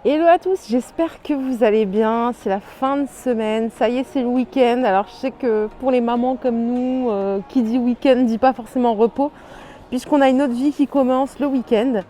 Hello à tous, j'espère que vous allez bien. C'est la fin de semaine, ça y est, c'est le week-end. Alors je sais que pour les mamans comme nous, qui dit week-end dit pas forcément repos, puisqu'on a une autre vie qui commence le week-end.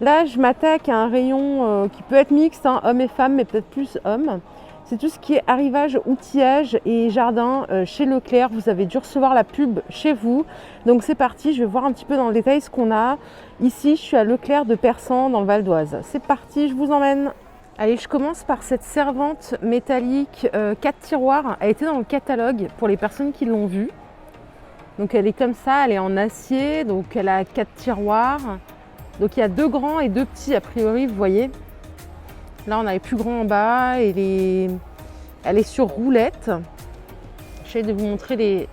Là, je m'attaque à un rayon qui peut être mixte, hein, hommes et femmes, mais peut-être plus hommes. C'est tout ce qui est arrivage, outillage et jardin chez Leclerc. Vous avez dû recevoir la pub chez vous. Donc c'est parti, je vais voir un petit peu dans le détail ce qu'on a. Ici, je suis à Leclerc de Persan dans le Val d'Oise. C'est parti, je vous emmène. Allez, je commence par cette servante métallique 4 tiroirs. Elle était dans le catalogue pour les personnes qui l'ont vue. Donc elle est comme ça, elle est en acier, donc elle a 4 tiroirs. Donc il y a 2 grands et 2 petits a priori, vous voyez. Là on a les plus grands en bas et elle est sur roulette. J'essaie de vous montrer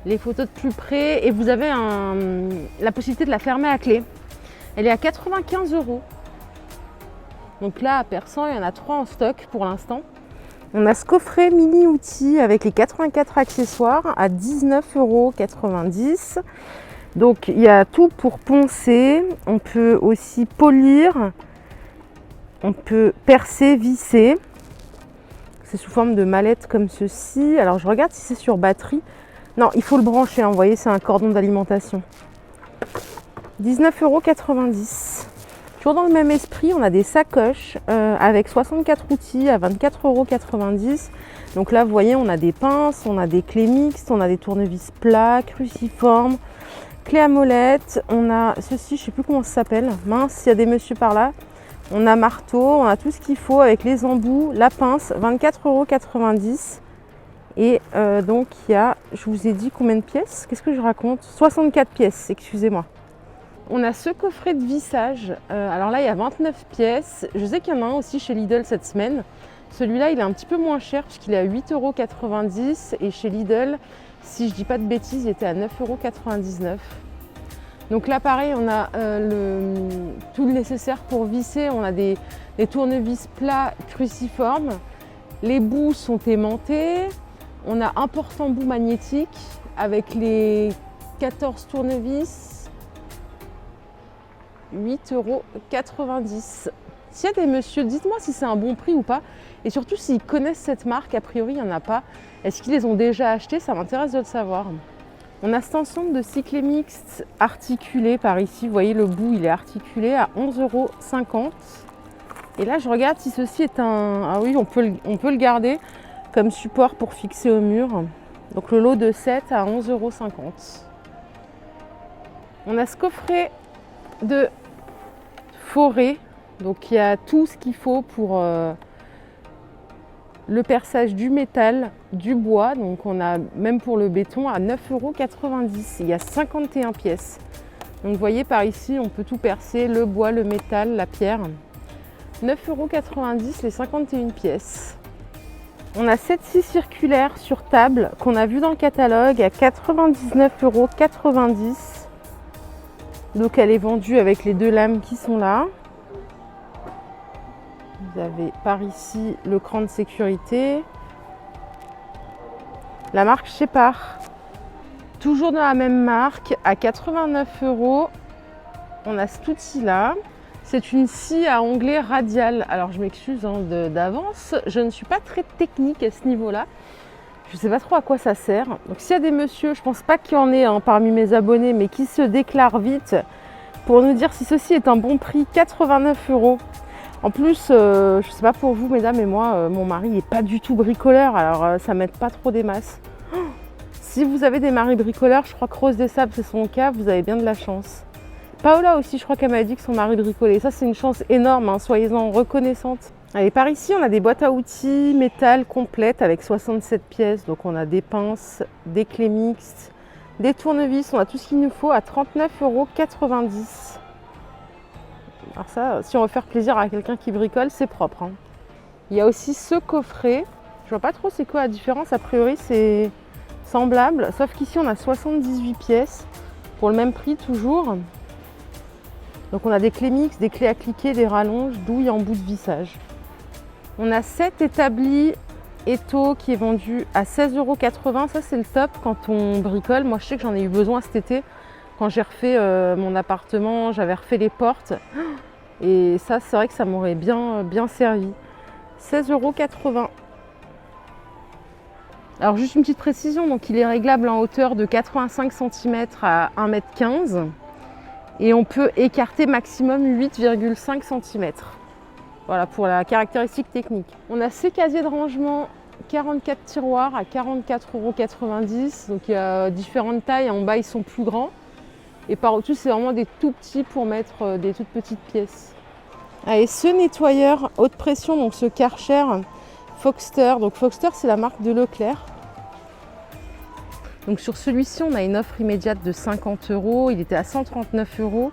les photos de plus près et vous avez la possibilité de la fermer à clé. Elle est à 95 €. Donc là à Persan, il y en a 3 en stock pour l'instant. On a ce coffret mini outils avec les 84 accessoires à 19,90 €. Donc il y a tout pour poncer, on peut aussi polir, on peut percer, visser. C'est sous forme de mallette comme ceci. Alors je regarde si c'est sur batterie. Non, il faut le brancher, hein. Vous voyez, c'est un cordon d'alimentation. 19,90 €. Toujours dans le même esprit, on a des sacoches avec 64 outils à 24,90 €. Donc là, vous voyez, on a des pinces, on a des clés mixtes, on a des tournevis plats, cruciformes, clés à molette. On a ceci, je ne sais plus comment ça s'appelle. Mince, il y a des messieurs par là. On a marteau, on a tout ce qu'il faut avec les embouts, la pince, 24,90 €. Et donc, il y a, je vous ai dit combien de pièces? Qu'est-ce que je raconte? 64 pièces, excusez-moi. On a ce coffret de vissage. Alors là, il y a 29 pièces. Je sais qu'il y en a un aussi chez Lidl cette semaine. Celui-là, il est un petit peu moins cher puisqu'il est à 8,90 € et chez Lidl, si je dis pas de bêtises, il était à 9,99 €. Donc là, pareil, on a tout le nécessaire pour visser. On a des tournevis plats cruciformes. Les bouts sont aimantés. On a un porte-embout magnétique avec les 14 tournevis. 8,90 €. S'il y a des messieurs, dites-moi si c'est un bon prix ou pas. Et surtout s'ils connaissent cette marque, a priori il n'y en a pas. Est-ce qu'ils les ont déjà achetés? Ça m'intéresse de le savoir. On a cet ensemble de cyclés mixtes articulés par ici. Vous voyez, le bout il est articulé à 11,50 €. Et là je regarde si ceci est un... Ah oui, on peut le garder comme support pour fixer au mur. Donc le lot de 7 à 11,50 €. On a ce coffret de forêt, donc il y a tout ce qu'il faut pour le perçage du métal, du bois, donc on a même pour le béton à 9,90 €. Il y a 51 pièces. Donc vous voyez par ici, on peut tout percer, le bois, le métal, la pierre. 9,90 € les 51 pièces. On a cette scie circulaire sur table qu'on a vu dans le catalogue à 99,90 €. Donc elle est vendue avec les 2 lames qui sont là. Vous avez par ici le cran de sécurité. La marque Shepard. Toujours dans la même marque à 89 €. On a cet outil là. C'est une scie à onglet radial. Alors je m'excuse d'avance, je ne suis pas très technique à ce niveau-là. Je ne sais pas trop à quoi ça sert. Donc s'il y a des messieurs, je ne pense pas qu'il y en ait parmi mes abonnés, mais qui se déclarent vite pour nous dire si ceci est un bon prix, 89 €. En plus, je ne sais pas pour vous mesdames, mais moi, mon mari n'est pas du tout bricoleur, alors ça ne m'aide pas trop des masses. Si vous avez des maris bricoleurs, je crois que Rose des Sables c'est son cas, vous avez bien de la chance. Paola aussi, je crois qu'elle m'a dit que son mari bricolait. Ça c'est une chance énorme, hein, soyez-en reconnaissante. Allez, par ici, on a des boîtes à outils métal complètes avec 67 pièces. Donc on a des pinces, des clés mixtes, des tournevis. On a tout ce qu'il nous faut à 39,90 €. Alors ça, si on veut faire plaisir à quelqu'un qui bricole, c'est propre, hein. Il y a aussi ce coffret. Je vois pas trop c'est quoi la différence. A priori, c'est semblable. Sauf qu'ici, on a 78 pièces pour le même prix toujours. Donc on a des clés mixtes, des clés à cliquer, des rallonges, douilles en bout de vissage. On a 7 établis Eto qui est vendu à 16,80 €. Ça c'est le top quand on bricole. Moi je sais que j'en ai eu besoin cet été. Quand j'ai refait mon appartement, j'avais refait les portes. Et ça, c'est vrai que ça m'aurait bien servi. 16,80 €. Alors juste une petite précision, donc il est réglable en hauteur de 85 cm à 1,15 m et on peut écarter maximum 8,5 cm. Voilà pour la caractéristique technique. On a ces casiers de rangement 44 tiroirs à 44,90 €. Donc il y a différentes tailles, en bas ils sont plus grands et par-dessus c'est vraiment des tout petits pour mettre des toutes petites pièces. Allez, ce nettoyeur haute pression, donc ce Karcher Foxter. Donc Foxter, c'est la marque de Leclerc. Donc sur celui-ci, on a une offre immédiate de 50 €. Il était à 139 €.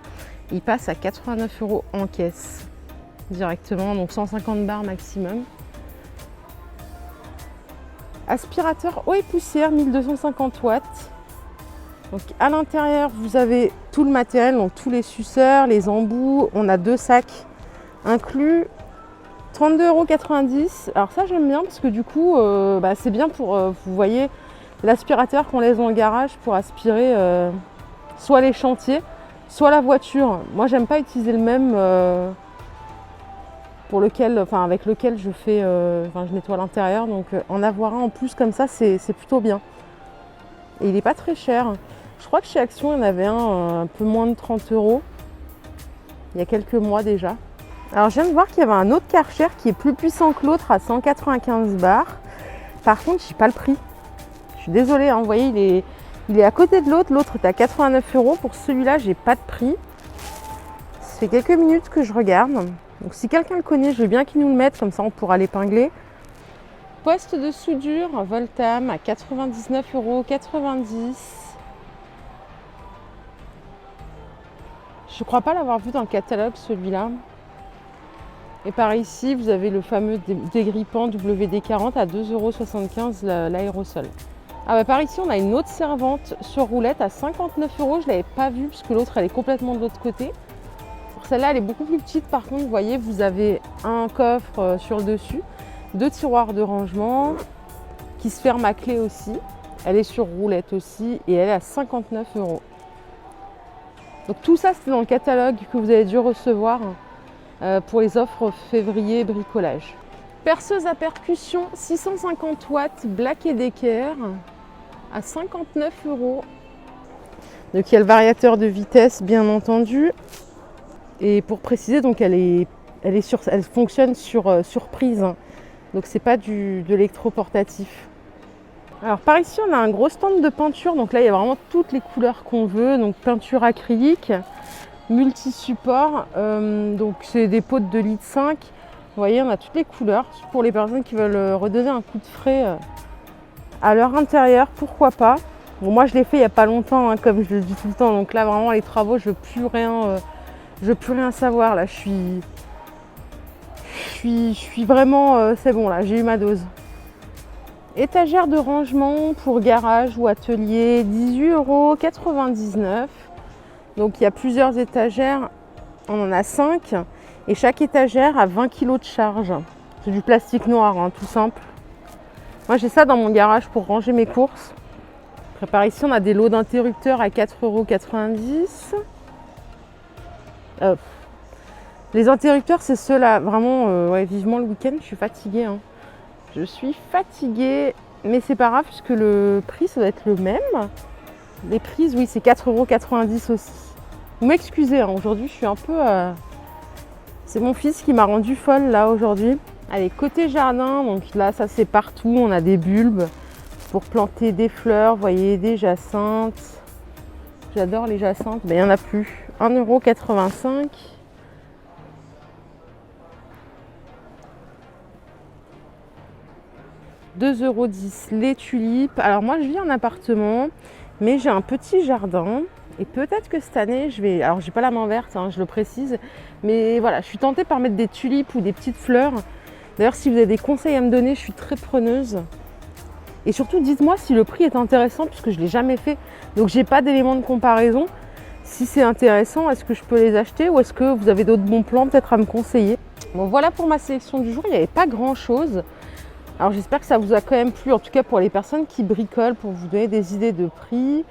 Il passe à 89 € en caisse directement, donc 150 bars maximum. Aspirateur eau et poussière, 1250 watts. Donc à l'intérieur, vous avez tout le matériel, donc tous les suceurs, les embouts. On a 2 sacs inclus. 32,90 €. Alors ça j'aime bien parce que du coup c'est bien pour, vous voyez, l'aspirateur qu'on laisse dans le garage pour aspirer soit les chantiers, soit la voiture. Moi j'aime pas utiliser le même avec lequel je fais, je nettoie l'intérieur. Donc en avoir un en plus comme ça, c'est plutôt bien. Et il n'est pas très cher. Je crois que chez Action, il y en avait un peu moins de 30 €. Il y a quelques mois déjà. Alors je viens de voir qu'il y avait un autre Karcher qui est plus puissant que l'autre à 195 bars. Par contre, je sais pas le prix. Je suis désolée, hein, vous voyez, il est à côté de l'autre. L'autre est à 89 €. Pour celui-là, j'ai pas de prix. Ça fait quelques minutes que je regarde. Donc si quelqu'un le connaît, je veux bien qu'il nous le mette, comme ça on pourra l'épingler. Poste de soudure Voltam à 99,90 €. Je crois pas l'avoir vu dans le catalogue celui-là. Et par ici, vous avez le fameux dégrippant WD-40 à 2,75 € l'aérosol. Ah bah par ici, on a une autre servante sur roulette à 59 €. Je ne l'avais pas vue puisque l'autre, elle est complètement de l'autre côté. Celle-là, elle est beaucoup plus petite. Par contre, vous voyez, vous avez un coffre sur le dessus, 2 tiroirs de rangement qui se ferment à clé aussi. Elle est sur roulette aussi et elle est à 59 €. Donc tout ça, c'était dans le catalogue que vous avez dû recevoir pour les offres février bricolage. Perceuse à percussion 650 watts Black & Decker à 59 €. Donc il y a le variateur de vitesse bien entendu. Et pour préciser, donc elle fonctionne sur prise. Donc c'est pas de l'électroportatif. Alors par ici on a un gros stand de peinture. Donc là il y a vraiment toutes les couleurs qu'on veut. Donc peinture acrylique, multi-support, donc c'est des pots de 2,5 litres. Vous voyez, on a toutes les couleurs pour les personnes qui veulent redonner un coup de frais à leur intérieur, pourquoi pas. Bon, moi je l'ai fait il n'y a pas longtemps, hein, comme je le dis tout le temps, donc là vraiment les travaux, je veux plus rien savoir là, je suis vraiment, c'est bon là, j'ai eu ma dose. Étagère de rangement pour garage ou atelier, 18,99 €. Donc il y a plusieurs étagères, on en a 5 et chaque étagère a 20 kg de charge. C'est du plastique noir, hein, tout simple. Moi j'ai ça dans mon garage pour ranger mes courses. Après, par ici on a des lots d'interrupteurs à 4,90 €. Les interrupteurs c'est ceux-là, vraiment vivement le week-end, je suis fatiguée. Hein. Je suis fatiguée, mais c'est pas grave puisque le prix ça doit être le même. Les prises, oui, c'est 4,90 € aussi. Vous m'excusez, hein, aujourd'hui je suis un peu... C'est mon fils qui m'a rendue folle là aujourd'hui. Allez, côté jardin, donc là ça c'est partout, on a des bulbes pour planter des fleurs, vous voyez, des jacinthes. J'adore les jacinthes, mais il n'y en a plus. 1,85 €. €2,10 € les tulipes. Alors moi je vis en appartement, mais j'ai un petit jardin. Et peut-être que cette année, alors j'ai pas la main verte, hein, je le précise, mais voilà, je suis tentée par mettre des tulipes ou des petites fleurs. D'ailleurs, si vous avez des conseils à me donner, je suis très preneuse. Et surtout, dites-moi si le prix est intéressant, puisque je ne l'ai jamais fait. Donc, j'ai pas d'éléments de comparaison. Si c'est intéressant, est-ce que je peux les acheter ou est-ce que vous avez d'autres bons plans peut-être à me conseiller? Bon, voilà pour ma sélection du jour. Il n'y avait pas grand-chose. Alors, j'espère que ça vous a quand même plu, en tout cas pour les personnes qui bricolent, pour vous donner des idées de prix.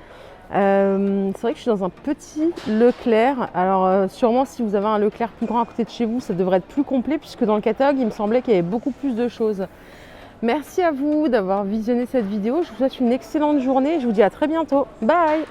C'est vrai que je suis dans un petit Leclerc. Alors sûrement si vous avez un Leclerc plus grand à côté de chez vous, ça devrait être plus complet puisque dans le catalogue, il me semblait qu'il y avait beaucoup plus de choses. Merci à vous d'avoir visionné cette vidéo. Je vous souhaite une excellente journée. Je vous dis à très bientôt. Bye!